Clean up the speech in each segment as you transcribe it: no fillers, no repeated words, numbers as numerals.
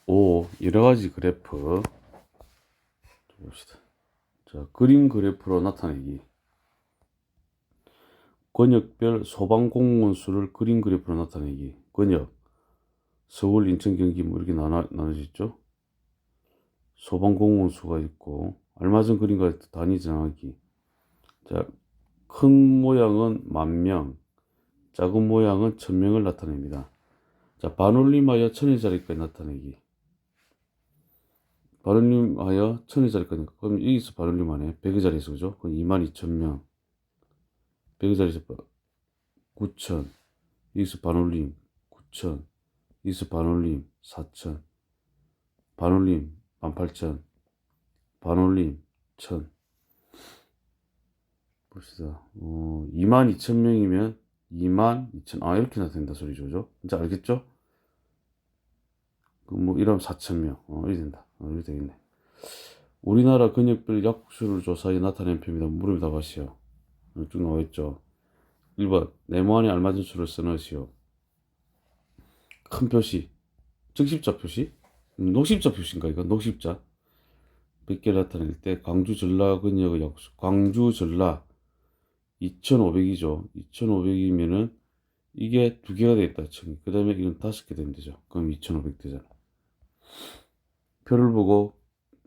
5. 여러가지 그래프 봅시다. 자, 그림 그래프로 나타내기. 권역별 소방공무원 수를 그림 그래프로 나타내기. 권역 서울, 인천, 경기 뭐 이렇게 나눠졌죠. 소방공무원 수가 있고 알맞은 그림과 단위 정하기. 자, 큰 모양은 10,000명, 작은 모양은 1,000명을 나타냅니다. 자, 반올림하여 1,000의 자리까지 나타내기. 반올림하여 1,000의 자리까지. 그럼 여기서 반올림하네. 100의 자리에서 그죠? 그럼 22,000명. 100의 자리에서 9,000. 여기서 반올림 9,000. 여기서 반올림 4,000. 반올림 18,000. 반올림 1,000. 봅시다. 22,000명이면 22,000. 아, 이렇게 나타낸다 소리죠. 그죠? 이제 알겠죠? 뭐 이러면 4,000명. 이렇게 된다. 이렇게 되겠네. 우리나라 근역별 약수를 조사해 나타낸 표입니다. 물음에 답하시오. 쭉 나와있죠. 1번 네모안에 알맞은 수를 써넣으시오. 큰 표시, 적십자 표시, 녹십자 표시인가 이거? 녹십자 100개 나타낼 때 광주 전라 근역의 약수. 광주 전라 2,500이죠 2,500이면은 이게 2개가 되겠다 층이. 그 다음에 이건 5개 되면 되죠. 그럼 2,500 되잖아. 표를 보고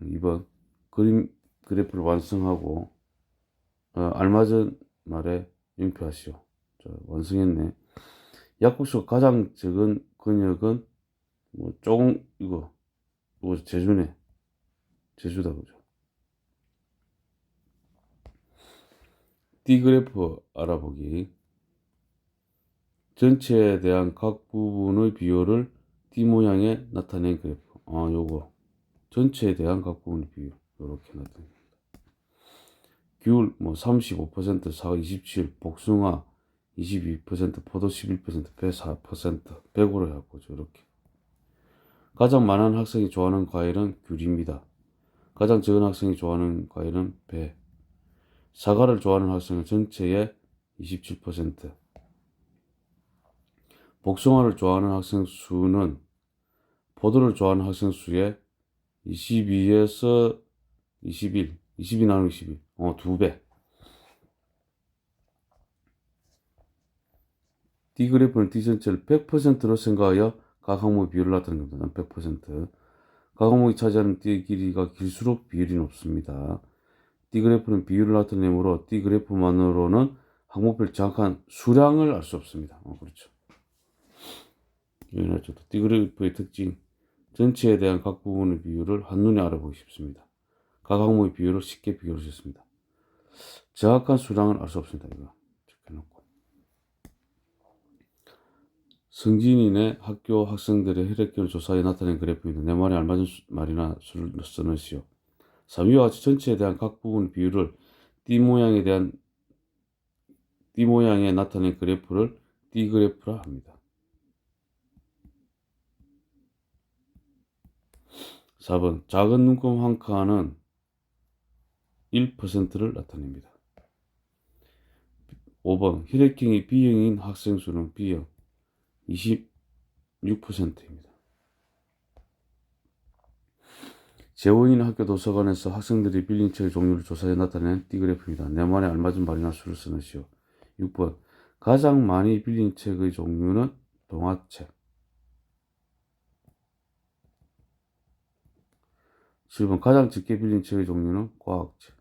2번 그림 그래프를 완성하고 알맞은 말에 영표하시오. 자, 완성했네. 약국수가 가장 적은 근역은 이거 제주네. 제주다 그죠. D그래프 알아보기. 전체에 대한 각 부분의 비율을 D 모양에 나타낸 그래프. 요거 전체에 대한 각 부분의 비율 이렇게 나타냅니다. 귤 35%, 사과 27, 복숭아 22%, 포도 11%, 배 4%, 100으로 해갖고 이렇게. 가장 많은 학생이 좋아하는 과일은 귤입니다. 가장 적은 학생이 좋아하는 과일은 배. 사과를 좋아하는 학생은 전체의 27%. 복숭아를 좋아하는 학생 수는 포도를 좋아하는 학생 수의 22에서 21, 22 나누기 21, 2배. D그래프는 D 전체를 100%로 생각하여 각 항목의 비율을 나타내는 겁니다. 100%. 각 항목이 차지하는 D의 길이가 길수록 비율이 높습니다. D그래프는 비율을 나타내므로 D그래프만으로는 항목별 정확한 수량을 알 수 없습니다. 그렇죠. D그래프의 특징. 전체에 대한 각 부분의 비율을 한눈에 알아보기 쉽습니다. 각 항목의 비율을 쉽게 비교할 수 있습니다. 정확한 수량을 알 수 없습니다. 이거 적혀놓고. 성진인의 학교 학생들의 혈액형을 조사해 나타낸 그래프입니다. 내 말에 알맞은 말이나 수를 써넣으시오. 3위와 같이 전체에 대한 각 부분의 비율을 D 모양에 나타낸 그래프를 D그래프라 합니다. 4번 작은 눈금 한 칸은 1%를 나타냅니다. 5번 혈액형이 B형인 학생 수는 B형 26%입니다. 재원인 학교 도서관에서 학생들이 빌린 책의 종류를 조사해 나타낸 D그래프입니다. 내 말에 알맞은 말이나 수를 써넣으시오. 6번 가장 많이 빌린 책의 종류는 동화책. 7번 가장 적게 빌린 책의 종류는 과학책.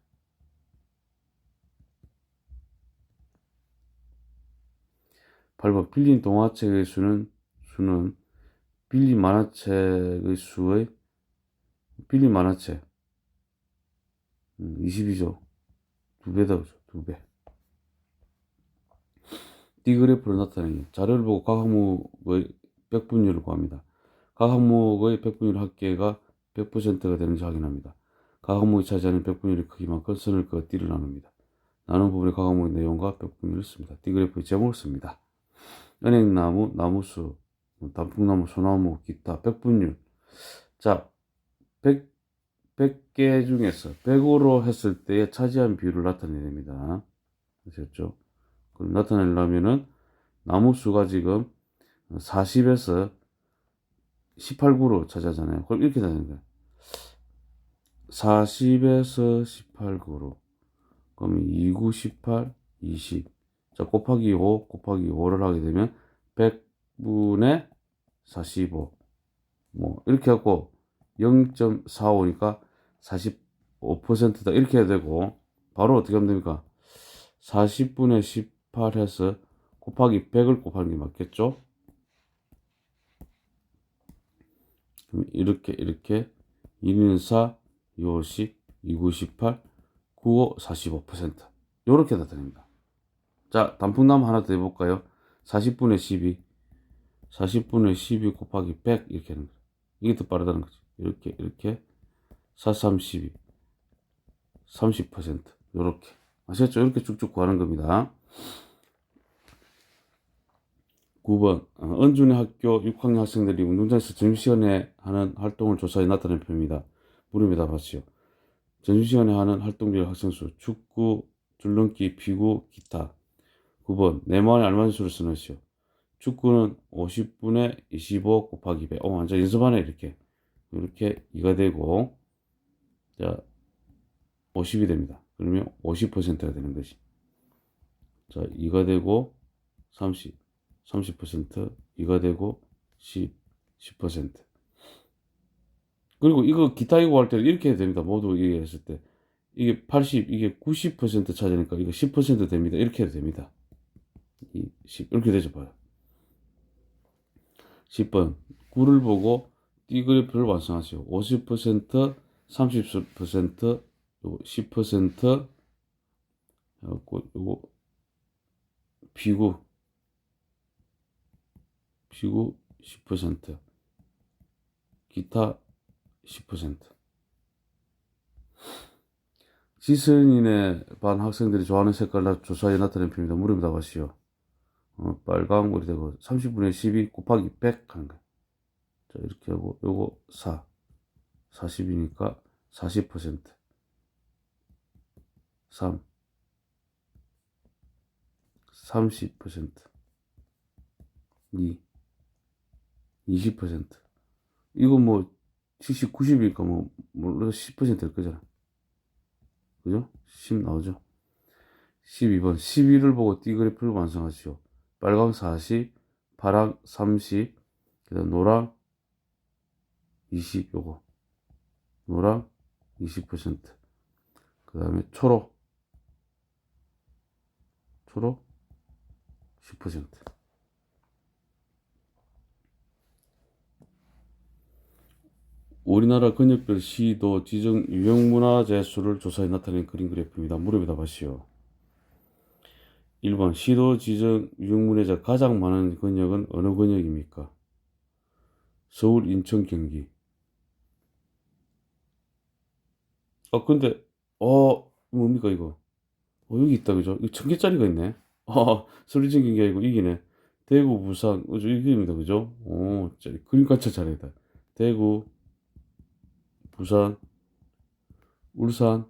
8번 빌린 동화책의 수는 빌린 만화책의 수의 빌린 만화책 22죠. 2배다 그죠. 2배. D그래프로 나타내기. 자료를 보고 각 항목의 백분율을 구합니다. 각 항목의 백분율 합계가 100%가 되는지 확인합니다. 각 항목이 차지하는 백분율의 크기만큼 선을 그어 D를 나눕니다. 나눈 부분의 각 항목의 내용과 백분율을 씁니다. D그래프의 제목을 씁니다. 은행나무, 나무수, 단풍나무, 소나무, 기타, 백분율. 자, 100개 중에서 100으로 했을 때의 차지한 비율을 나타내야 됩니다. 아셨죠? 그럼 나타내려면은 나무 수가 지금 40에서 18구로 차지하잖아요. 그럼 이렇게 되는 거예요. 40에서 18구로. 그러면 2구 18, 20. 자, 곱하기 5, 곱하기 5를 하게 되면 100분의 45. 뭐, 이렇게 하고 0.45니까 45%다. 이렇게 해야 되고, 바로 어떻게 하면 됩니까? 40분의 18 해서 곱하기 100을 곱하는 게 맞겠죠? 그럼 이렇게 1인 4, 250, 2구 18, 95, 45%. 요렇게 나타냅니다. 자, 단풍나무 하나 더 해볼까요? 40분의 12, 40분의 12 곱하기 100 이렇게 하는 거죠. 이게 더 빠르다는 거죠. 이렇게 4, 3, 12, 30%. 요렇게. 아셨죠? 이렇게 쭉쭉 구하는 겁니다. 9번 은준의 학교 6학년 학생들이 운동장에서 점심시간에 하는 활동을 조사해 나타낸 표입니다. 물음에 답하시오. 점심시간에 하는 활동별 학생 수 축구, 줄넘기, 피구, 기타. 9번 네모안에 알맞은 수를 써넣으시오. 축구는 50분의 25 곱하기 100. 완전 연습하네 이렇게 2가 되고 자 50이 됩니다. 그러면 50%가 되는 것이. 자 2가 되고 30, 30%, 2가 되고 10, 10%. 그리고 이거 기타 이거 할 때는 이렇게 해야 됩니다. 모두 이게 했을 때 이게 80, 이게 90% 차지니까 이거 10% 됩니다. 이렇게 해도 됩니다. 10, 이렇게 되죠. 봐요. 10번 9를 보고 D그래프를 완성하시오. 50%, 30%, 요거 10%, 요거 비구 10%, 기타 10%. 지선인의 반 학생들이 좋아하는 색깔 조사에 나타낸 표입니다. 물음에 답하시오. 빨강물이 되고 30분의 12 곱하기 100 하는 거예요. 자, 이렇게 하고 요거 4, 40이니까 40%, 3, 30%, 2, 20%. 이거 뭐 70, 90이니까 뭐 물론 10%될 거잖아. 그죠? 10 나오죠. 12번 11을 보고 D그래프를 완성하시오. 빨강 40, 파랑 30, 그다음 노랑 20 요거. 노랑 20%. 그다음에 초록 10%. 우리나라 근역별 시도 지정 유형문화재 수를 조사해 나타낸 그림 그래프입니다. 물음에 답하시오. 1번 시도 지정 유형문화재가 가장 많은 근역은 어느 근역입니까? 서울, 인천, 경기. 근데 뭡니까 이거? 여기 있다 그죠? 이거 1000개짜리가 있네. 서울, 인천, 경기 아니고 이기네. 대구, 부산, 이기입니다 그죠? 그림 관찰 잘했다. 대구, 부산, 울산,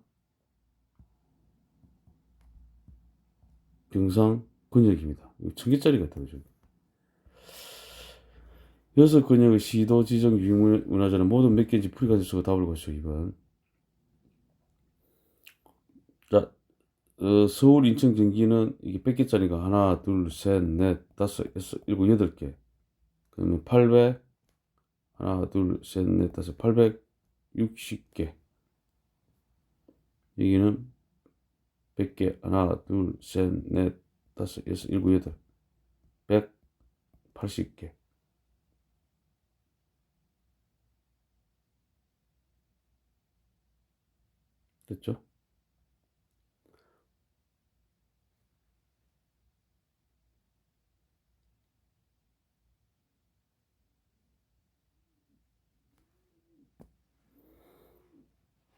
경상, 근역입니다. 1000개짜리 같아, 그죠? 여섯 근역의 시도 지정 유형문화재는 모두 몇 개인지 풀이가 될수가 답을 것이오, 2번. 자, 서울, 인천, 경기는 이게 100개짜리가 하나, 둘, 셋, 넷, 다섯, 여섯, 일곱, 8개. 그러면 800, 하나, 둘, 셋, 넷, 다섯, 860개. 여기는 100개, 하나, 둘, 셋, 넷, 다섯, 여섯, 일곱, 여덟, 180개. 됐죠?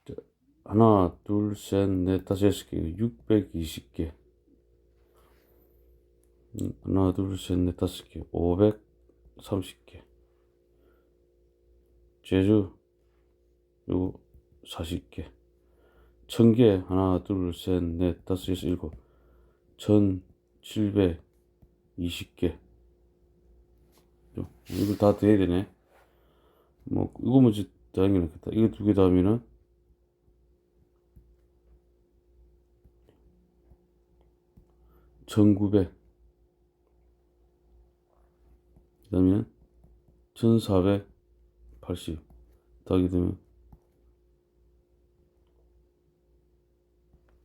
자, 하나, 둘, 셋, 넷, 다섯, 여섯 개, 620개. 하나, 둘, 셋, 넷, 다섯 개, 530개. 제주, 요거 40개. 1000개, 하나, 둘, 셋, 넷, 다섯, 여섯, 일곱. 1720개. 이걸 다 돼야 되네. 뭐 이거 문제 당연하겠다. 이거 두 개 다음에는 1900, 그 다음에는 1480 더하게 되면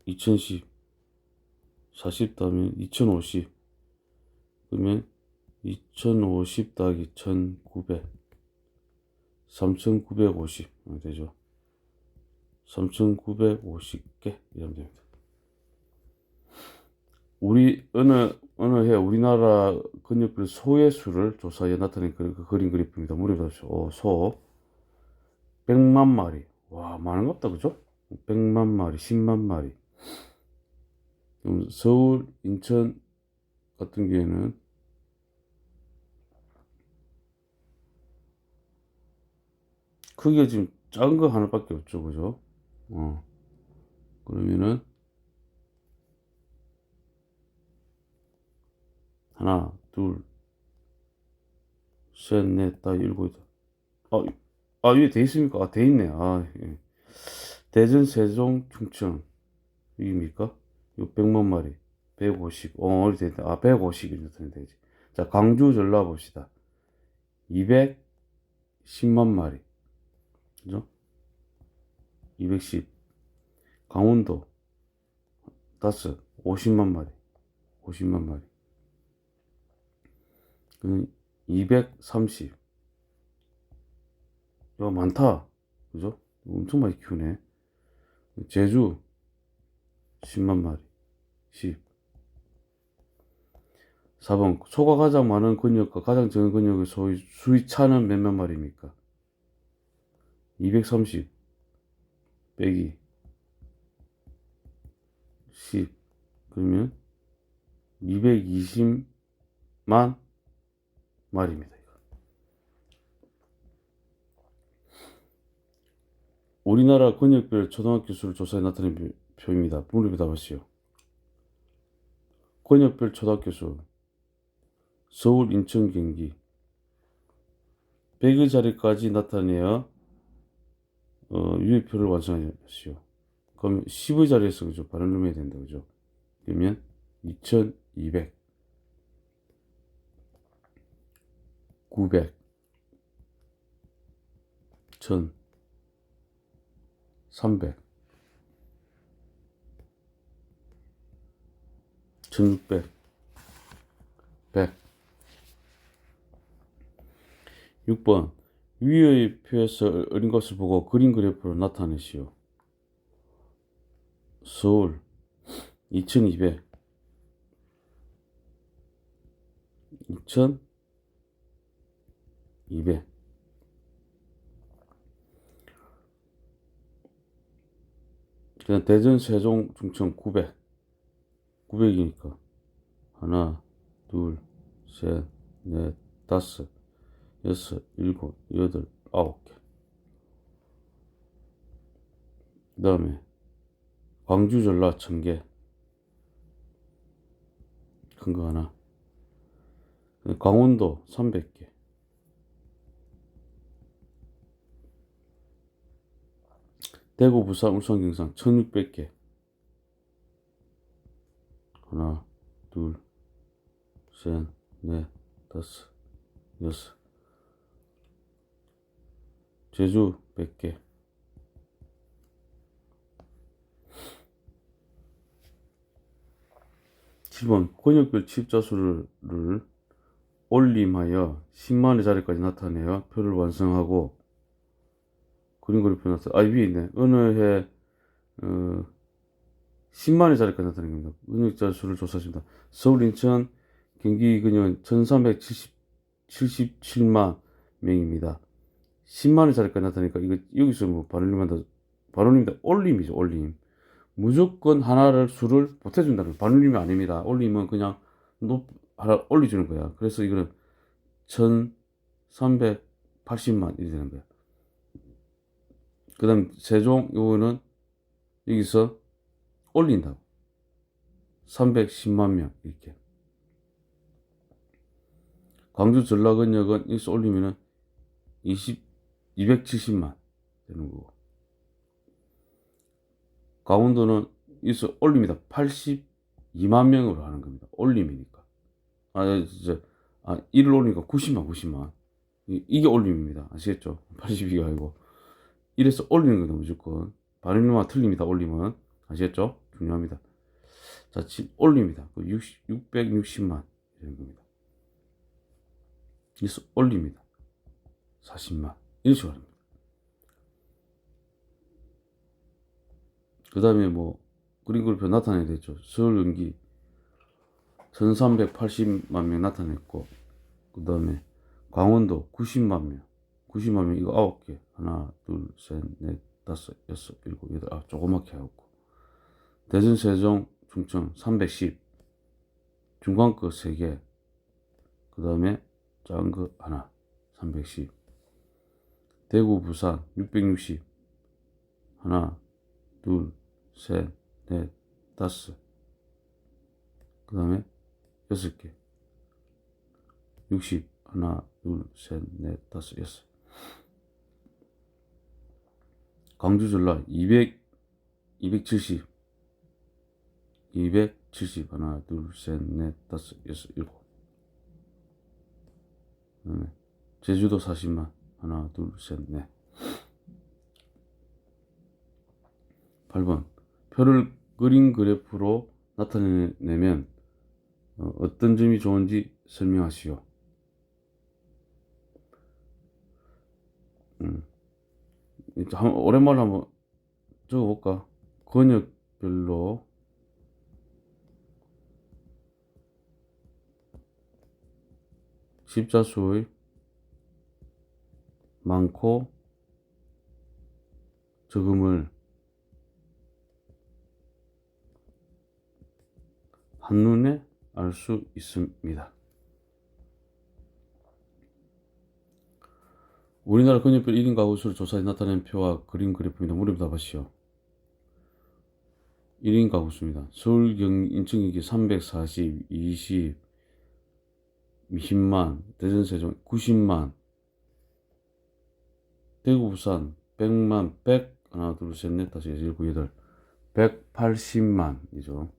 2010, 40 더하면 2050, 그러면 2050 더하기 1900, 3950 되죠. 3950개 이러면 됩니다. 어느 해 우리나라 근육별 소의 수를 조사해 나타낸 그 그림 그래프입니다. 무려 소 100만 마리. 와, 많은 것 같다, 그죠? 100만 마리, 10만 마리. 그럼 서울, 인천 같은 경우에는 크기가 지금 작은 거 하나밖에 없죠, 그죠? 그러면은 하나, 둘, 셋, 넷, 다 일곱. 위에 돼 있습니까? 돼 있네. 예. 대전, 세종, 충청. 이깁니까? 600만 마리. 150. 어디 돼 있다. 150 이렇게 되지. 자, 광주, 전라 봅시다. 210만 마리. 그죠? 210. 강원도, 다섯. 50만 마리. 50만 마리. 그는 230. 야, 많다. 그죠? 엄청 많이 키우네. 제주, 10만 마리. 10. 4번. 소가 가장 많은 근육과 가장 적은 근육의 수의 차는 몇몇 마리입니까? 230 빼기 10. 그러면 220만 마리입니다. 우리나라 근육별 초등학교 수를 조사해 나타낸 표입니다. 문을 답하시오. 근육별 초등학교 수. 서울, 인천, 경기. 100의 자리까지 나타내야 유의표를 완성하시오. 그럼 10의 자리에서 그죠? 반을 넣어야 된다. 그죠? 그러면 2200, 900, 1000, 300, 1600, 100. 6번. 위의 표에서 어린 것을 보고 그림 그래프로 나타내시오. 서울 2200, 2200. 그냥 대전, 세종, 충청 900. 900이니까 하나, 둘, 셋, 넷, 다섯, 여섯, 일곱, 여덟, 9개. 그 다음에 광주, 전라 1000개. 큰 거 하나. 강원도 300개. 대구, 부산, 울산, 경상 1600개. 하나, 둘, 셋, 넷, 다섯, 여섯. 제주 100개. 번 권역별 칩자 수를 올림하여 10만의 자리까지 나타내어 표를 완성하고 그림 그래프 나타. 위에 있네. 어느 해 10만의 자리까지 나타내는 겁니다. 근육자 수를 조사하십니다. 서울, 인천, 경기 근육은 1377만 명입니다. 10만의 자리까지 나타내니까 이거 여기서 뭐 반올림다 올림이죠. 올림. 무조건 하나를 수를 보태준다는 반올림이 아닙니다. 올림은 그냥 하나 올려주는 거야. 그래서 이거는 1380만 이렇게 되는 거야. 그 다음 세종 요거는 여기서 올린다고 310만 명 이렇게. 광주 전라근역은 여기서 올리면은 270만 되는 거고, 강원도는 이서 올립니다. 82만 명으로 하는 겁니다. 올림이니까. 이를 올리니까 90만. 이게 올림입니다. 아시겠죠? 82가 아니고. 이래서 올리는 겁니다, 무조건. 발음만 틀립니다, 올림은. 아시겠죠? 중요합니다. 자, 올립니다. 660만 되는 겁니다. 이래서 올립니다. 40만. 이런 식으로 합니다. 그 다음에 뭐, 그림 그래프 나타내야 되죠. 서울 연기 1380만 명 나타냈고, 그 다음에 강원도 90만 명. 90만 명, 이거 9개. 하나, 둘, 셋, 넷, 다섯, 여섯, 일곱, 여덟, 조그맣게 하고. 대전, 세종, 충청 310. 중간 거 3개. 그 다음에 작은 거 하나, 310. 대구, 부산 660. 하나, 둘, 셋, 넷, 다섯. 그 다음에 6개. 60. 하나, 둘, 셋, 넷, 다섯, 여섯. 광주, 전라 270. 270. 하나, 둘, 셋, 넷, 다섯, 여섯, 일곱. 그 다음에 제주도 40만. 하나, 둘, 셋, 넷. 8번. 표를 그림 그래프로 나타내면 어떤 점이 좋은지 설명하시오. 오랜만에 한번 적어볼까? 권역별로 십자수의 많고 적음을 한눈에 알 수 있습니다. 우리나라 권역별 1인 가구 수를 조사해 나타낸 표와 그림 그래프입니다. 물음 답하시오. 1인 가구 수입니다. 서울, 인천, 경기 340, 20, 20만, 대전, 세종 90만, 대구, 부산 100만, 100, 하나, 둘, 셋, 넷, 다섯, 여섯, 일곱, 여덟, 180만이죠.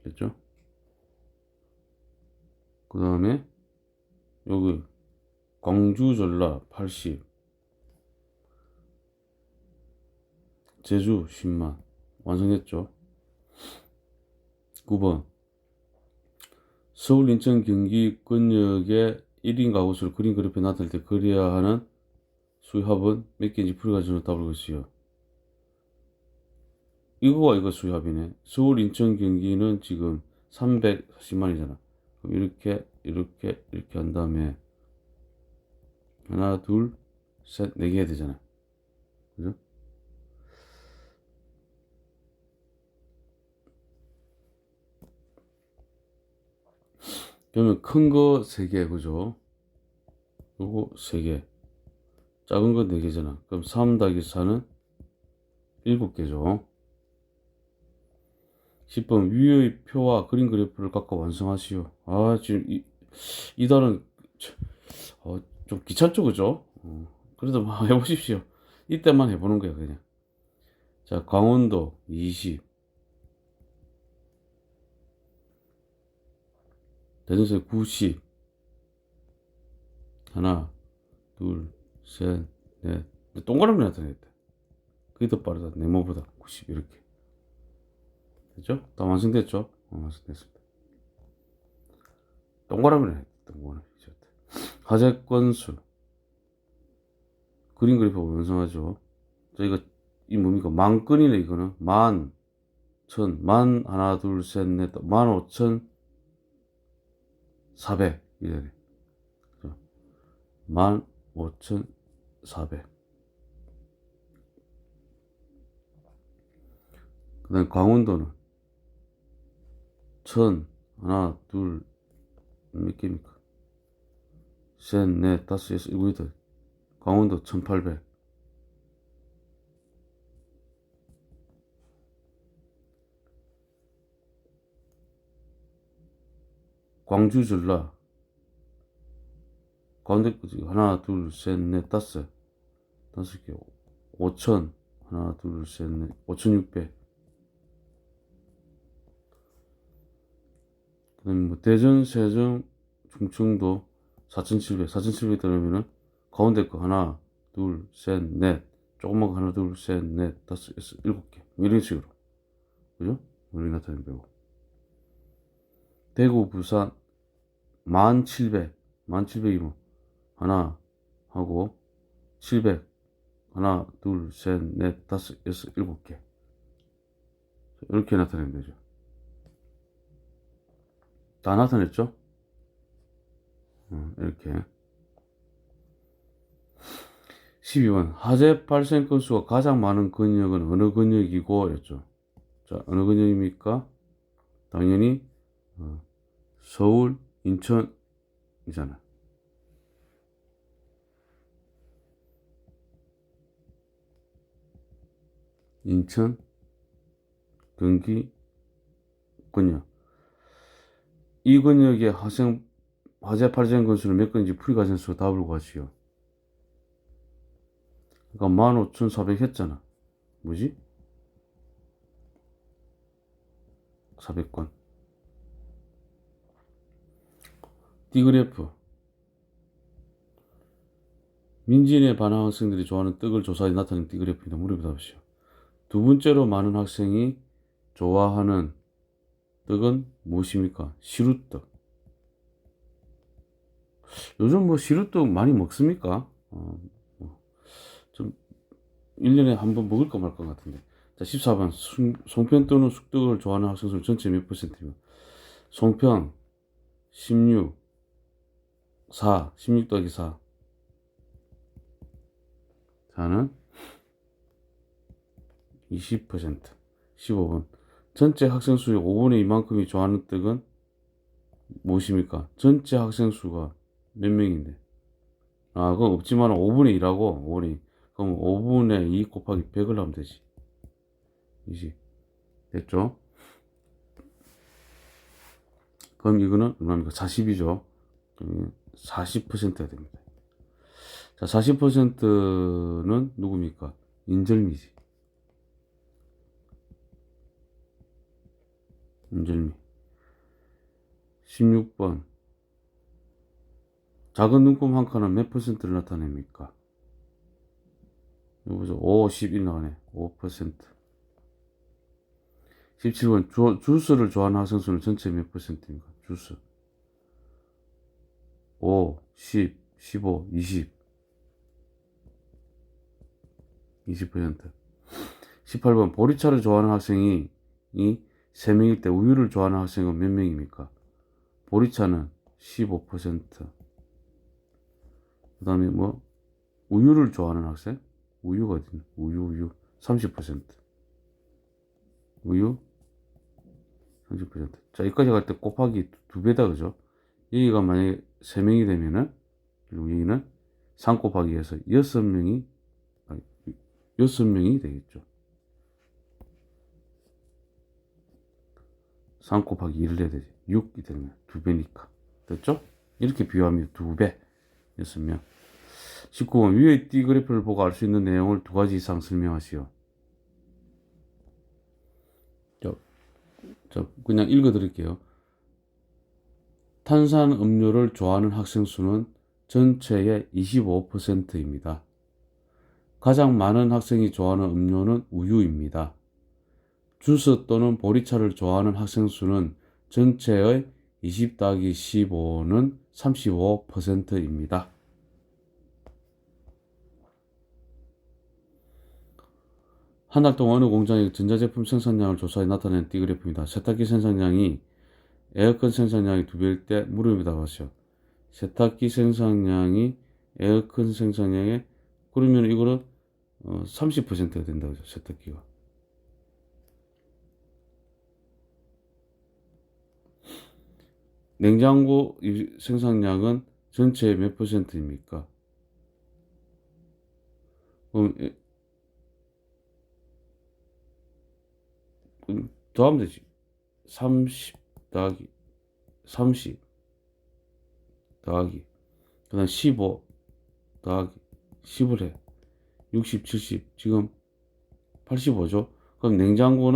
됐죠? 그 다음에 여기 광주, 전라 80, 제주 10만. 완성했죠? 9번. 서울, 인천, 경기 권역의 1인 가구 수를 그림 그래프에 나타낼 때 그려야 하는 수의 합은 몇 개인지 풀이가지고 답을 것이요. 이거와 이거 수의 합이네. 서울, 인천, 경기는 지금 340만이잖아. 그럼 이렇게 한 다음에 하나, 둘, 셋, 4개 해야 되잖아. 그죠? 그러면 큰 거 3개, 그죠? 요거 3개. 작은 거 4개잖아. 그럼 3 더하기 4는 7개죠. 10번. 위의 표와 그림 그래프를 각각 완성하시오. 지금 이 달은 좀 귀찮죠, 그죠? 그래도 막 해보십시오. 이때만 해보는 거야, 그냥. 자, 강원도 20. 대전세 90. 하나, 둘, 셋, 넷. 동그라미 나타냈다. 그게 더 빠르다. 네모보다 90 이렇게. 됐죠? 다 완성됐죠? 완성됐습니다. 동그라미를 했다. 동그라미. 화재 건수. 그림 그래프 완성하죠. 저희가 이 뭡니까? 만 건이네, 이거는. 만, 천, 만, 하나, 둘, 셋, 넷, 15,400. 이래. 15,400. 그 다음에 강원도는 1,000, 하나, 둘, 몇 개입니까? 셋, 넷, 다섯, 여섯, 일곱, 여덟. 강원도 1,800. 광주 전라 가운데 거지. 하나 둘 셋 넷 다섯 개. 5천 하나 둘 셋 넷 5,600. 그다음에 뭐 대전 세종 충청도 4,700 들으면은 가운데 거 하나 둘 셋 넷 조그만 거 하나 둘 셋 넷 다섯 여섯 7개 뭐 이런 식으로 그죠? 우리 나타내면 되고 대구 부산 1700이면 하나 하고 700 하나 둘 셋 넷 다섯 여섯 7개 이렇게 나타내면 되죠. 다 나타냈죠? 이렇게 12번 화재 발생 건수가 가장 많은 근역은 어느 근역이고 였죠. 자, 어느 근역입니까? 당연히 서울, 인천이잖아. 인천, 경기, 근역. 이 근역의 화재 발생 건수는 몇 건지 풀이 가정수 답을 구하시오. 그러니까 15,400 했잖아. 뭐지? 400건. D그래프. 민진의 반항 학생들이 좋아하는 떡을 조사해 나타낸 D그래프입니다. 무릎에 답하시오. 두 번째로 많은 학생이 좋아하는 떡은 무엇입니까? 시루떡. 요즘 뭐 시루떡 많이 먹습니까? 좀 1년에 한 번 먹을까 말까 같은데. 자, 14번. 송편 또는 쑥떡을 좋아하는 학생 수 전체 몇 %입니까? 송편 16, 16 더하기 4. 자는 20%. 15번. 전체 학생 수의 5분의 2만큼이 좋아하는 떡은 무엇입니까? 전체 학생 수가 몇 명인데? 아, 그건 없지만 5분의 2라고, 5분의 2. 그럼 5분의 2 곱하기 100을 하면 되지. 20. 됐죠? 그럼 이거는 얼마입니까? 40이죠. 40%가 됩니다. 자, 40%는 누굽니까? 인절미지. 인절미. 16번. 작은 눈금 한 칸은 몇 %를 나타냅니까? 여기서 5, 11 나가네. 5%. 17번. 주스를 좋아하는 학생 수는 전체 몇 %입니까? 주스. 5, 10, 15, 20. 20%. 18번. 보리차를 좋아하는 학생이 3명일 때 우유를 좋아하는 학생은 몇 명입니까? 보리차는 15%. 그 다음에 뭐, 우유를 좋아하는 학생? 우유가 어딨나? 우유. 30%. 우유 30%. 자, 여기까지 갈 때 곱하기 2배다, 그죠? 여기가 만약에 3명이 되면은, 그리고 여기는 3 곱하기 해서 6명이 되겠죠. 3 곱하기 1을 해야 되지. 6이 되면 2배니까. 됐죠? 이렇게 비유하면 2배. 6명. 19번. 위의 D 그래프를 보고 알 수 있는 내용을 2가지 이상 설명하시오. 자, 그냥 읽어 드릴게요. 탄산 음료를 좋아하는 학생 수는 전체의 25%입니다. 가장 많은 학생이 좋아하는 음료는 우유입니다. 주스 또는 보리차를 좋아하는 학생 수는 전체의 20-15는 35%입니다. 한 달 동안 어느 공장의 전자제품 생산량을 조사해 나타낸 D그래프입니다. 세탁기 생산량이 에어컨 생산량이 2배일 때 물음에 답하시오. 세탁기 생산량이 에어컨 생산량에 그러면 이거는 30%가 된다고 하죠. 세탁기가. 냉장고 생산량은 전체의 몇 %입니까? 그럼 더하면 되지. 30 더하기 30 더하기 그 다음 15 더하기 10을 해. 60, 70 지금 85죠. 그럼 냉장고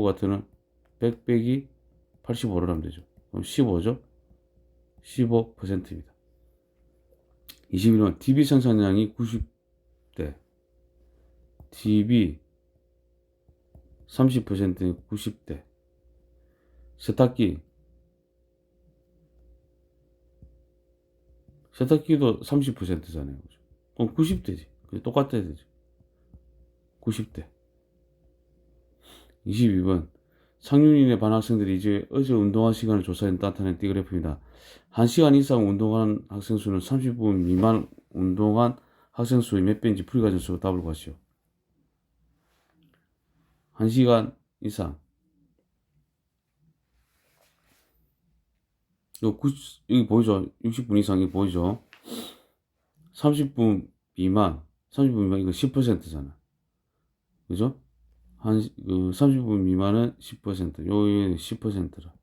같은 100 빼기 85를 하면 되죠. 그럼 15죠. 15%입니다. 21번 TV 생산량이 90대 TV 30%는 90대 세탁기도 30%잖아요. 그럼 90대지. 똑같아야 되죠. 90대. 22번 상륜인의 반 학생들이 이제 어제 운동한 시간을 조사해 나타낸 D그래프입니다. 1시간 이상 운동한 학생 수는 30분 미만 운동한 학생 수의 몇 배인지 풀이 과정으로 답을 구하시오. 1시간 이상 여기 보이죠? 60분 이상이 보이죠? 30분 미만 이거 10%잖아. 그죠? 30분 미만은 10%, 요게 10%라.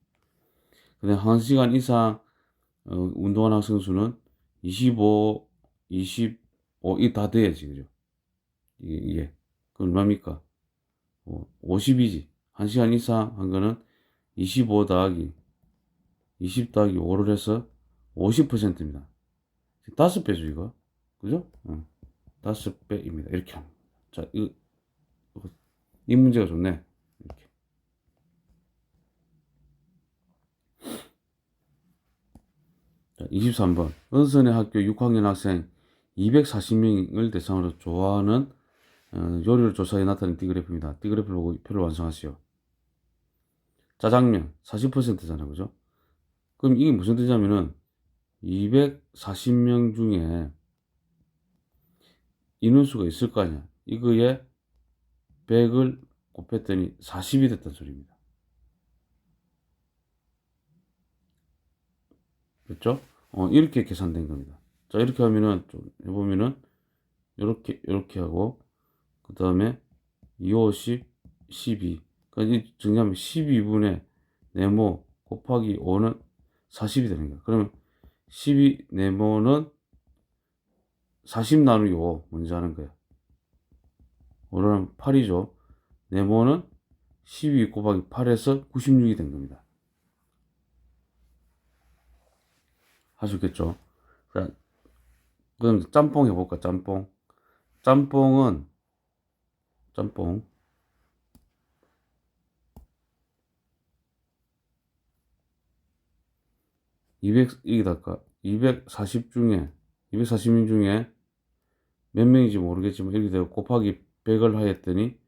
근데 1시간 이상 운동한 학생 수는 25, 이게 다 돼야지, 그죠? 이게. 그럼 얼마입니까? 50이지. 1시간 이상 한 거는 25 더하기 20 더하기 5를 해서 50%입니다. 5배죠, 이거. 그죠? 5배입니다. 이렇게 합니다. 자, 이 문제가 좋네. 이렇게. 자, 23번. 은선의 학교 6학년 학생 240명을 대상으로 좋아하는 요리를 조사해 나타낸 D그래프입니다. D그래프를 보고 표를 완성하시오. 짜장면 40%잖아요. 그죠? 그럼 이게 무슨 뜻이냐면은 240명 중에 인원수가 있을 거 아니야. 이거에 100을 곱했더니 40이 됐단 소리입니다. 그렇죠? 이렇게 계산된 겁니다. 자, 이렇게 하면은 좀 해보면은 이렇게 하고 그 다음에 2, 5, 10, 12. 그러니까 정리하면 12분의 네모 곱하기 5는 40이 되는 거야. 그러면 12 네모는 40 나누기 5 먼저 하는 거야. 5는 8이죠. 네모는 12 곱하기 8에서 96이 된 겁니다. 하셨겠죠? 자, 그럼 짬뽕 해볼까? 짬뽕. 짬뽕 200이달까? 240명 중에 몇 명인지 모르겠지만 이렇게 되고 곱하기 100을 하였더니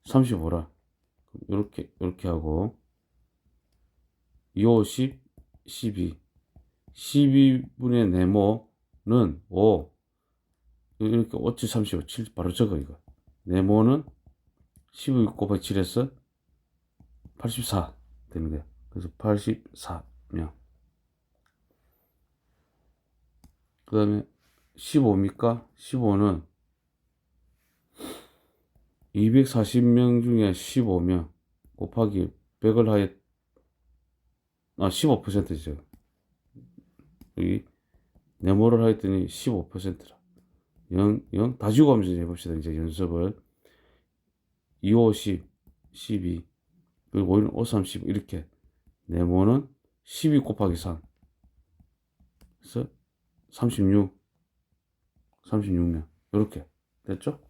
35라. 이렇게 하고 2, 5, 10, 12. 12분의 네모는 5. 이렇게 5, 7, 35, 7 바로 적어 이거. 네모는 12 곱하기 7에서 84 되는 거야. 그래서 84명. 그 다음에 15입니까? 15는 240명 중에 15명 곱하기 100을 하여 15%죠. 여기 네모를 하였더니 15%라. 0 다 지우고 하면서 해봅시다. 이제 연습을 2, 5, 10, 12 그리고 5는 5, 3, 10 이렇게 네모는 12 곱하기 3 그래서 36명 이렇게 됐죠?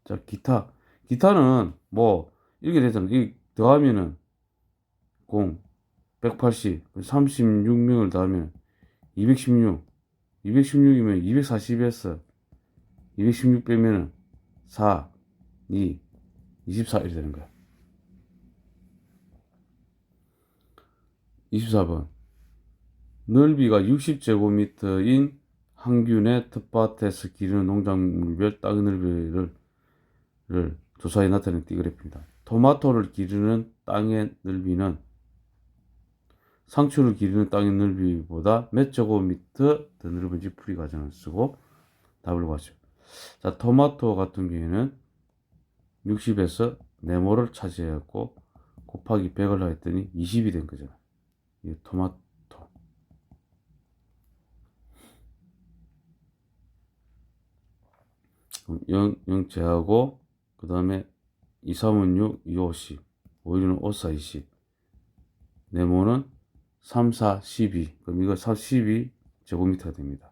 자, 기타는 뭐 이렇게 되잖아. 이 더하면은 180 36명을 더하면 216 216이면 240에서 216 빼면은 4 2 24 이렇게 되는 거야. 24번 넓이가 60제곱미터인 항균의 텃밭에서 기르는 농작물별 땅의 넓이를 조사해 나타낸 D그래프입니다. 토마토를 기르는 땅의 넓이는 상추를 기르는 땅의 넓이보다 몇 제곱미터 더 넓은지 풀이 과정을 쓰고 답을 구하시오. 자, 토마토 같은 경우에는 60에서 네모를 차지해갖고 곱하기 100을 했더니 20이 된 거잖아. 이 토마토. 0, 0 제하고 그 다음에 2, 3은 6, 2, 5, 10 5, 1은 5, 4, 20 네모는 3, 4, 12 그럼 이거 4, 12 제곱미터가 됩니다.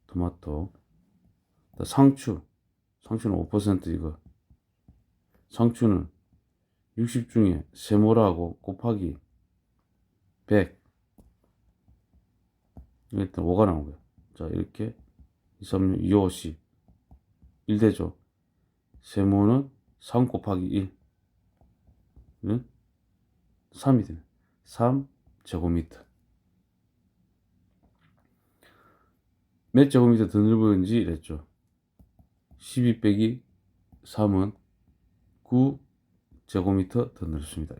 토마토 상추는 5% 이거 상추는 60 중에 세모라고 곱하기 100 일단 5가 나온 거예요. 자 이렇게 2, 3, 6, 2, 5, 10 1 되죠. 세모는 3 곱하기 1은 3이 되네. 3 제곱미터. 몇 제곱미터 더 넓은지 이랬죠. 12 빼기 3은 9 제곱미터 더 넓습니다.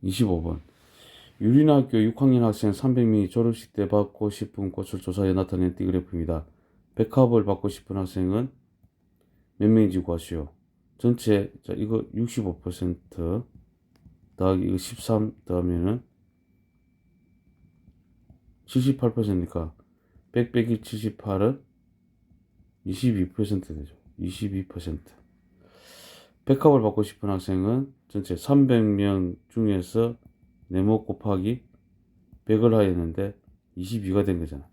25번. 유리나 학교 6학년 학생 300명이 졸업식 때 받고 싶은 꽃을 조사해 나타낸 띠그래프입니다. 백합을 받고 싶은 학생은 몇 명인지 구하시오. 전체, 자, 이거 65% 더하기 이거 13 더하면은 78%니까 100 빼기 78은 22% 되죠. 22%. 백합을 받고 싶은 학생은 전체 300명 중에서 네모 곱하기 100을 하였는데 22가 된 거잖아.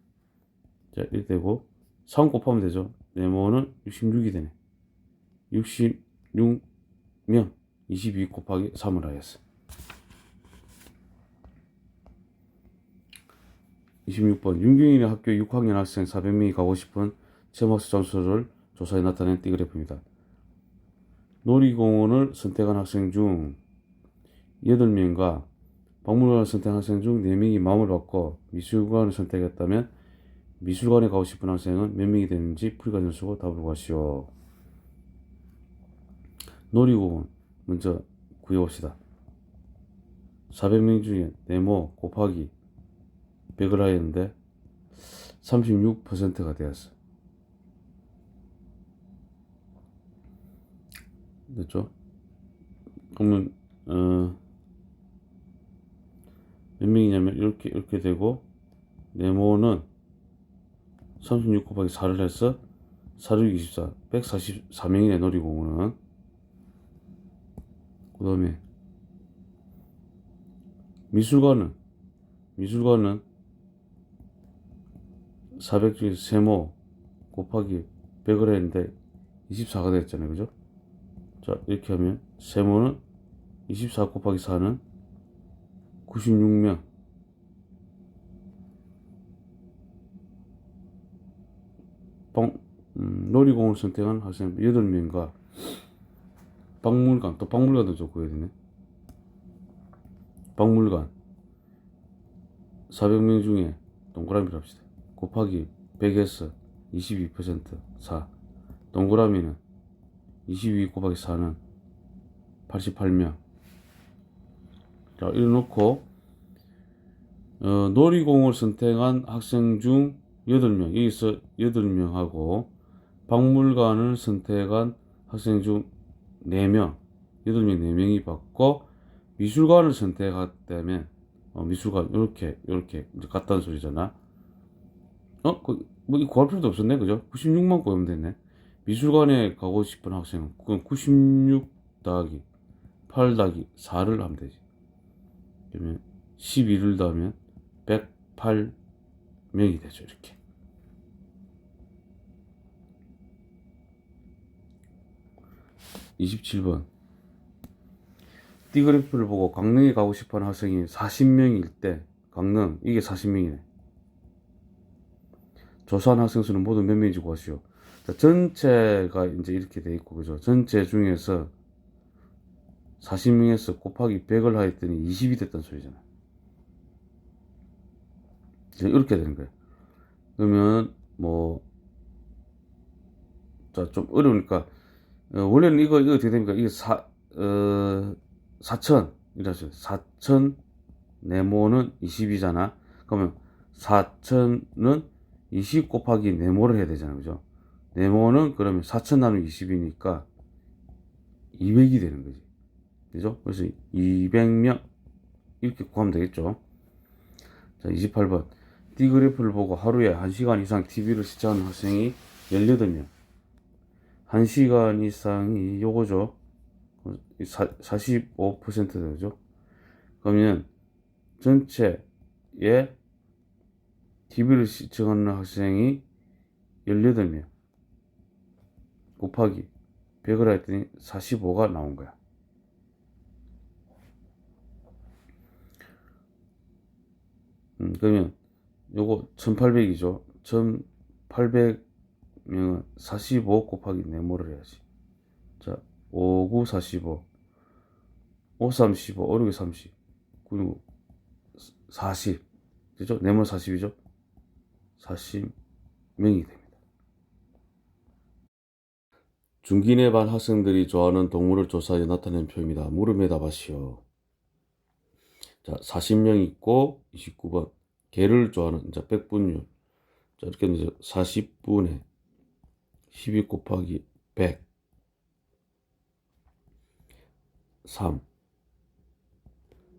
자, 이렇게 되고 3 곱하면 되죠. 네모는 66이 되네. 66명 22 곱하기 3을 하였어. 26번. 윤경이네 학교 6학년 학생 400명이 가고 싶은 체험학습 장소를 조사해 나타낸 띠그래프입니다. 놀이공원을 선택한 학생 중 8명과 박물관을 선택한 학생 중 4명이 마음을 바꿔 미술관을 선택했다면 미술관에 가고 싶은 학생은 몇 명이 되는지 풀이과정 쓰고 답을 구하시오. 놀이공원 먼저 구해봅시다. 400명 중에 네모 곱하기 100을 하였는데 36%가 되었어. 됐죠? 그러면 몇 명이냐면 이렇게 되고 네모는 36 곱하기 4를 해서 4, 6, 24 144명이네 놀이공원은. 그 다음에 미술관은 400 중에서 세모 곱하기 100을 했는데 24가 됐잖아요. 그죠? 자 이렇게 하면 세모는 24 곱하기 4는 96명. 놀이공원을 선택한 학생 8명과 박물관도 좀 구해야 되네. 박물관 400명 중에 동그라미를 합시다. 곱하기 100에서 22% 4 동그라미는 22 곱하기 4는 88명. 자 이래 놓고 놀이공원을 선택한 학생 중 8명 여기서 8명하고 박물관을 선택한 학생 중 4명 8명 4명이 받고 미술관을 선택했다면 미술관 이렇게 이제 갔다는 소리잖아. 뭐 구할 필요도 없었네. 그죠? 96만 구하면 됐네. 미술관에 가고 싶은 학생은 그건 96 더하기 8 더하기 4를 하면 되지. 그러면 12를 더하면 108명이 되죠. 이렇게. 27번. 띠그래프를 보고 강릉에 가고 싶어하는 학생이 40명일 때 강릉 이게 40명이네. 조사한 학생 수는 모두 몇 명인지 구하시오. 자, 전체가 이제 이렇게 돼 있고 그죠? 전체 중에서 40명에서 곱하기 100을 하였더니 20이 됐단 소리잖아. 이렇게 되는 거예요. 그러면 자, 좀 어려우니까 원래는 이거 어떻게 됩니까? 이게 4천 이라죠. 4천 네모는 20이잖아. 그러면 4천은 20 곱하기 네모를 해야 되잖아. 그죠? 네모는 그러면 4천 나누기 20이니까 200이 되는 거지. 그죠? 그래서 200명 이렇게 구하면 되겠죠. 자, 28번. D그래프를 보고 하루에 1시간 이상 TV를 시청하는 학생이 18명. 1시간 이상이 요거죠. 45% 되죠. 그러면 전체에 TV를 시청하는 학생이 18명 곱하기 100을 했더니 45가 나온 거야. 그러면 요거 1800이죠. 1800명은 45 곱하기 네모를 해야지. 자, 5, 9, 45. 5, 3, 15, 5, 6, 30. 9, 40. 그죠? 네모 40이죠? 40명이 됩니다. 중기내 반 학생들이 좋아하는 동물을 조사해 나타낸 표입니다. 물음에 답하시오. 자, 40명 있고 29번. 개를 좋아하는 자, 백분율. 자, 이렇게 이제 40분의 12 곱하기 100. 3.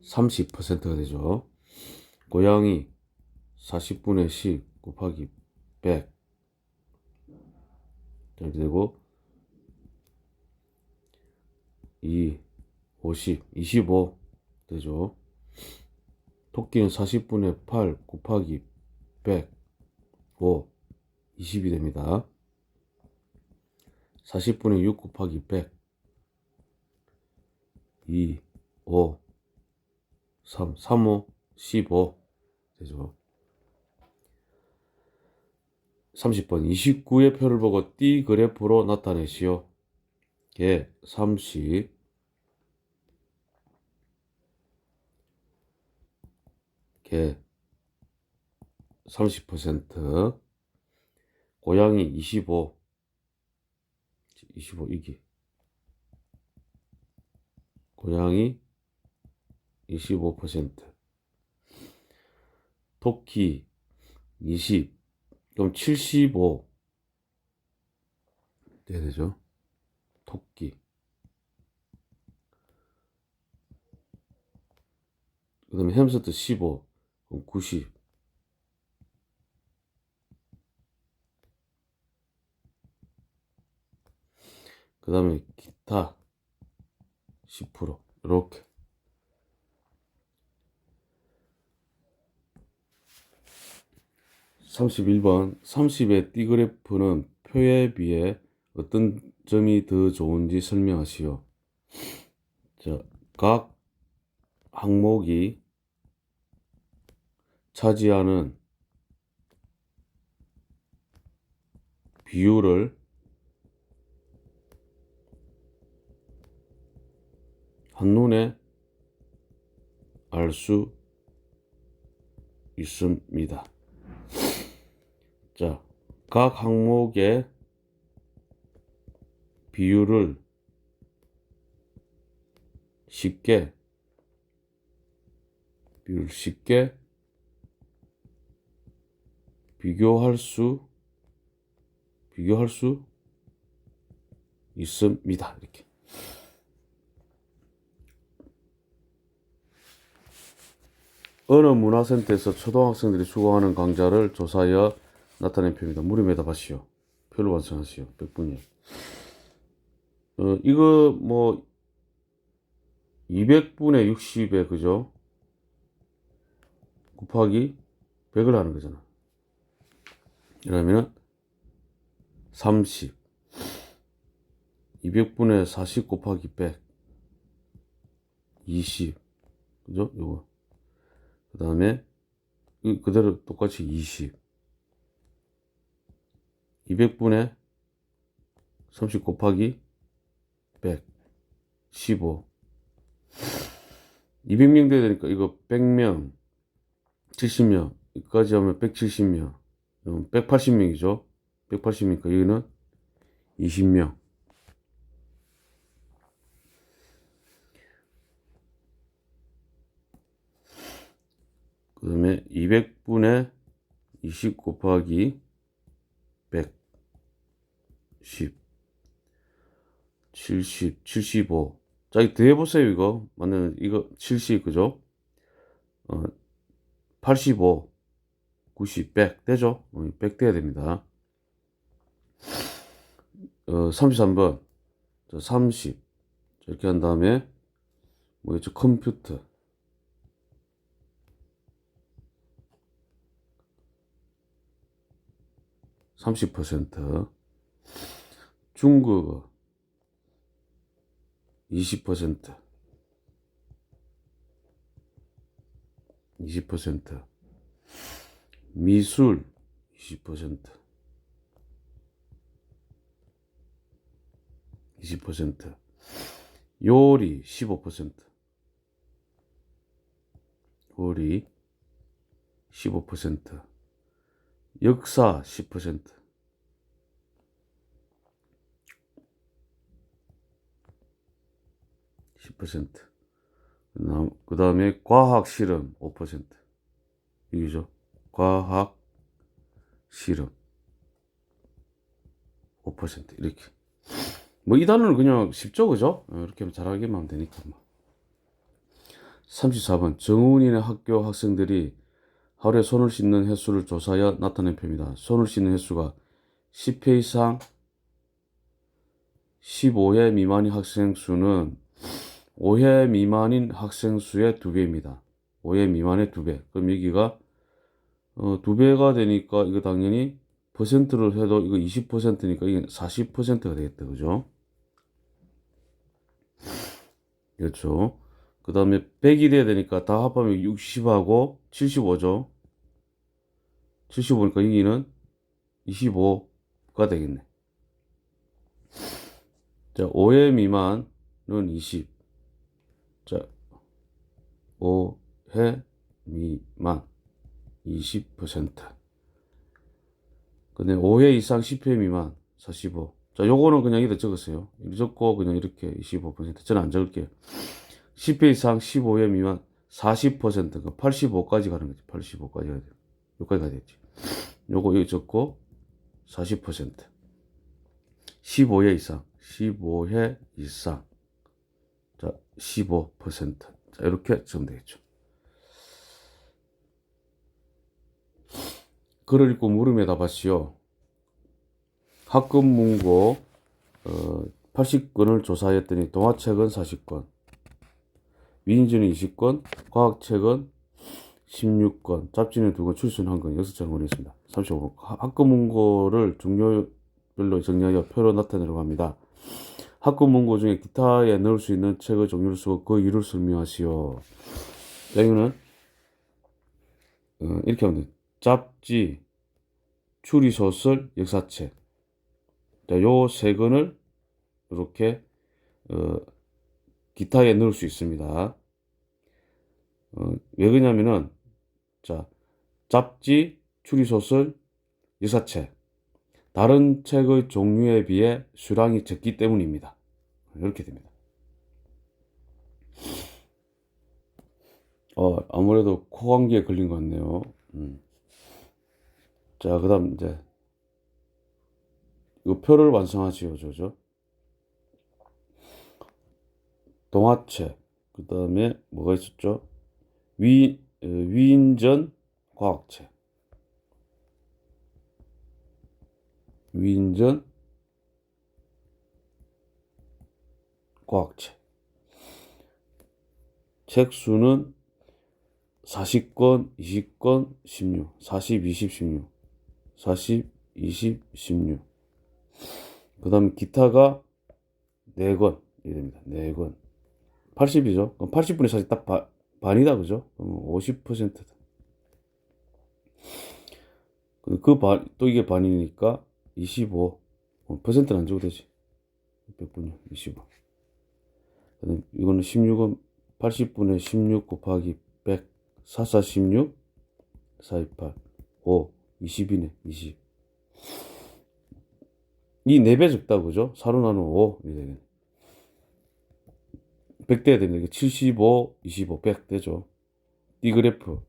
30%가 되죠. 고양이 40분의 10 곱하기 100. 이렇게 되고 2, 50, 25 되죠. 토끼는 40분의 8 곱하기 100, 5, 20이 됩니다. 40분의 6 곱하기 100, 2, 5, 3, 3, 5, 15 되죠. 30번 29의 표를 보고 띠 그래프로 나타내시오. 개 30, 개 30%, 고양이 25, 25 이기, 고양이 25%, 토끼 20, 그럼 75 돼야 되죠. 토끼. 그 다음에 햄스터 15, 그럼 90. 그 다음에 기타 10%. 이렇게. 31번 30의 D그래프는 표에 비해 어떤 점이 더 좋은지 설명하시오. 자, 각 항목이 차지하는 비율을 한눈에 알 수 있습니다. 자, 각 항목의 비율을 쉽게 비교할 수 있습니다. 이렇게. 어느 문화센터에서 초등학생들이 수강하는 강좌를 조사하여 나타낸 표입니다. 물음에 답하시오. 표를 완성하시오. 100분이요. 이거 뭐 200분의 60에 그죠? 곱하기 100을 하는 거잖아. 그러면 30, 200분의 40 곱하기 100, 20, 그죠? 요거. 그 다음에 그대로 똑같이 20, 200분의 30 곱하기 100, 15, 200명 돼야 되니까 이거 100명, 70명, 여기까지 하면 170명, 180명이죠. 180명이니까 여기는 20명. 그 다음에 200분의 20 곱하기 100, 10, 70, 75. 자, 이거 더해보세요, 이거. 맞는, 이거 70, 그죠? 85, 90, 100 되죠? 100 돼야 됩니다. 33번 30 이렇게 한 다음에 뭐였죠? 컴퓨터 (30%) 중국어 20% 20% 미술 20% 20% 요리 15% 요리 15% 역사 10% 10% 그 다음에 과학 실험 5% 이거죠. 과학 실험 5% 이렇게 뭐 이 단어는 그냥 쉽죠 그죠? 이렇게 잘하기만 하면 되니까 뭐. 34번 정훈이네 학교 학생들이 하루에 손을 씻는 횟수를 조사하여 나타낸 표입니다. 손을 씻는 횟수가 10회 이상 15회 미만인 학생 수는 5회 미만인 학생 수의 2배입니다. 5회 미만의 2배. 그럼 여기가 2배가 되니까 이거 당연히 퍼센트를 해도 이거 20%니까 이게 40%가 되겠다. 그죠? 그렇죠. 그 다음에 100이 돼야 되니까 다 합하면 60하고 75죠. 75니까 여기는 25가 되겠네. 자, 5회 미만은 20. 자, 5회 미만 20%. 근데 5회 이상 10회 미만 45. 자, 요거는 그냥 이렇게 적었어요. 이렇게 적고 그냥 이렇게 25%. 저는 안 적을게요. 10회 이상 15회 미만 40%가 85까지 가는 거지. 85까지 가야 돼. 여기까지 가야 되지. 요거 여기 적고 40%. 15회 이상. 15회 이상. 자, 15%. 자, 이렇게 적으면 되겠죠. 글을 읽고 물음에 답하시오. 학급 문고 80건을 조사했더니 동화책은 40건, 위인전은 20건, 과학책은 16건, 잡지는 2건, 출수는 1건, 6장을 했습니다. 35번. 학급 문고를 종류별로 정리하여 표로 나타내려고 합니다. 학급 문고 중에 기타에 넣을 수 있는 책의 종류를 쓰고 그 이유를 설명하시오. 자, 이거는 이렇게 하면 돼요. 잡지, 추리소설, 역사책. 자, 요 세 권을 이렇게 기타에 넣을 수 있습니다. 왜 그러냐면은 자, 잡지, 추리소설, 역사책 다른 책의 종류에 비해 수량이 적기 때문입니다. 이렇게 됩니다. 아무래도 코감기에 걸린 것 같네요. 자, 그 다음 이제 이 표를 완성하시오. 저죠. 동화책, 그 다음에 뭐가 있었죠? 위인전 과학책. 위인전 과학책. 책 수는 40권, 20권, 16, 40, 20, 16, 40, 20, 16. 그 다음 기타가 4권 이렇게 됩니다. 4권. 80이죠. 그럼 80분의 사실 딱 반이다. 그죠? 50%다. 그 반, 또 이게 반이니까 25. 퍼센트는 안 적어도 되지. 100분의 25. 이거는 16은 80분의 16 곱하기 100. 4, 4, 16. 4, 2, 8. 5. 20이네. 20. 이 4배 적다. 그죠? 4로 나누면 5. 이렇게 되겠네. 100 돼야 됩니다. 75, 25, 100 되죠. D그래프.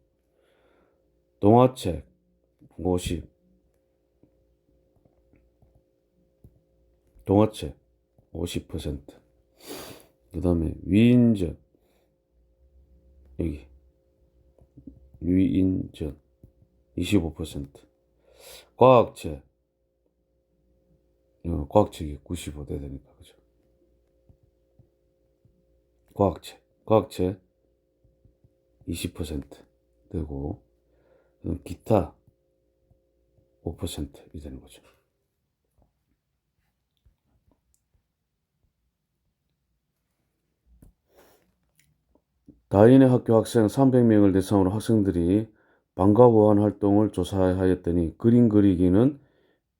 동화책 50. 동화책 50%. 그 다음에 위인전. 여기. 위인전. 25%. 과학체, 과학체기 95 돼야 되니까, 그죠? 과학체 20% 되고, 그럼 기타 5%이 되는 거죠. 다인의 학교 학생 300명을 대상으로 학생들이 방과 후한 활동을 조사하였더니 그림 그리기는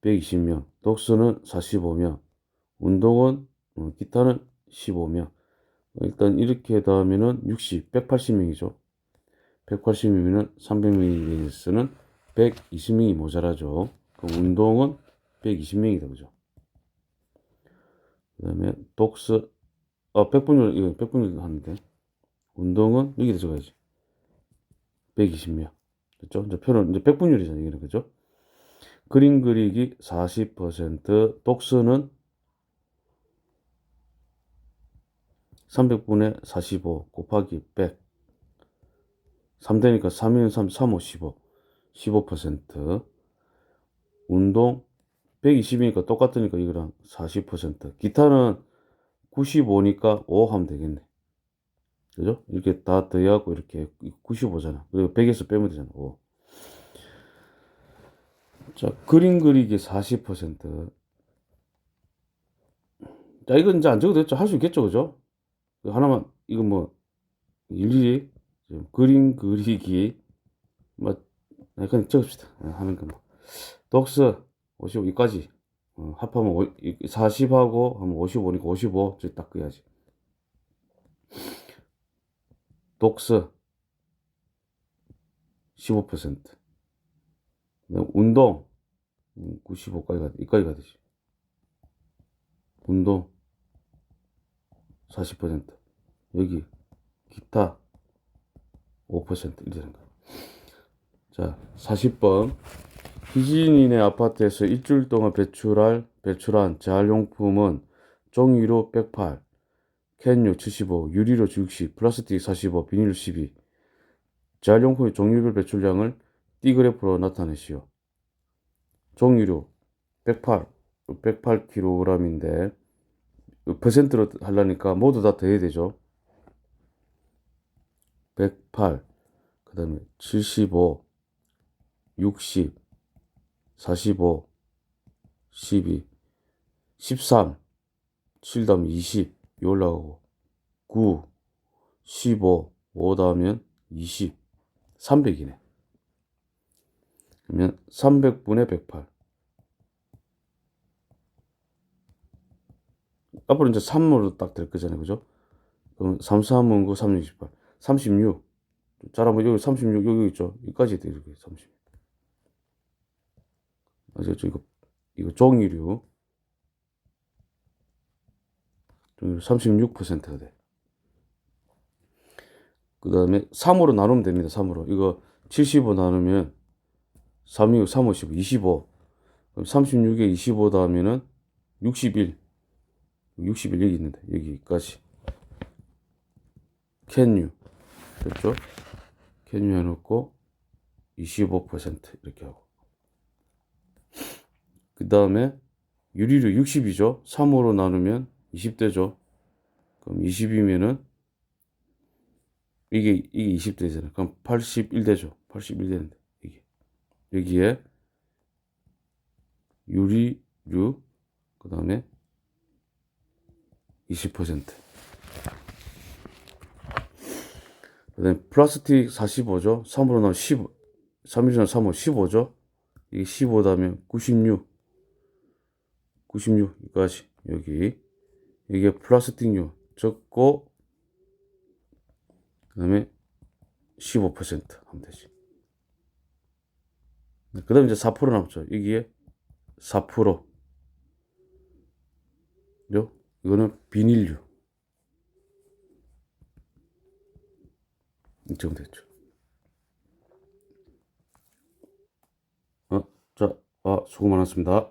120명, 독서는 45명, 운동은 기타는 15명. 일단 이렇게 더하면은 60, 180명이죠. 180명이면 300명에 대해서는 120명이 모자라죠. 그럼 운동은 120명이다, 그죠? 그 다음에 독서, 100분율, 이거 100분율 하는데, 운동은 여기다 적어야지. 120명. 그죠? 이제 표는, 이제 100분율이잖아요, 이거는, 그죠? 그림 그리기 40%, 독서는 300분의 45 곱하기 100. 3되니까 3인 3, 3, 5, 15. 15%. 운동 120이니까 똑같으니까 이거랑 40%. 기타는 95니까 5 하면 되겠네. 그죠? 이렇게 다 더해갖고 이렇게 95잖아. 그리고 100에서 빼면 되잖아. 5. 자, 그림 그리기 40%. 자, 이건 이제 안 적어도 됐죠. 할 수 있겠죠. 그죠? 하나만, 이거 뭐, 일일이, 그림 그리기, 뭐, 그냥 적읍시다. 하는 거 뭐. 독서 55, 여기까지. 합하면 40하고 하면 55니까 55. 저기 딱 그야지. 독서 15%. 운동 95까지 가, 여기까지 가듯이. 운동 40%. 여기 기타 5% 이렇게 되는 거야. 자, 40번. 희진이네 아파트에서 일주일 동안 배출한 재활용품은 종이로 108, 캔유 75, 유리로 60, 플라스틱 45, 비닐 12. 재활용품의 종류별 배출량을 D그래프로 나타내시오. 종이로 108, 108kg인데 퍼센트로 하려니까 모두 다 더해야 되죠. 108, 그 다음에 75, 60, 45, 12, 13, 7 다음에 20, 이 올라가고 9, 15, 5 다음엔 20, 300이네. 그러면 300분의 108. 앞으로 이제 3으로 딱 될 거잖아요. 그죠? 그럼 3, 3은 9, 3, 68. 36. 잘하면 여기 36, 여기 있죠? 여기까지 돼, 이렇게 36. 아시겠죠? 이거 종이류. 종이류 36%가 돼. 그 다음에 3으로 나누면 됩니다. 3으로. 이거 75 나누면 3, 6, 3, 5, 15, 25. 그럼 36에 25 더하면은 61. 61 여기 있는데, 여기까지. 캔유. 됐죠? 캔유 해놓고 25% 이렇게 하고. 그 다음에 유리류 60이죠? 3으로 나누면 20되죠? 그럼 20이면은 이게 20되잖아요. 그럼 81 되죠? 81 되는데, 이게. 여기에 유리류, 그 다음에 20%. 그 다음에 플라스틱 45죠? 3으로 나면 15, 3일이나 3호 15죠? 이게 15 다음에 96, 96, 여기까지. 여기. 이게 플라스틱류 적고, 그 다음에 15% 하면 되지. 그 다음에 이제 4% 남죠. 여기에 4%. 요? 이거는 비닐류. 이쯤 됐죠. 자, 수고 많았습니다.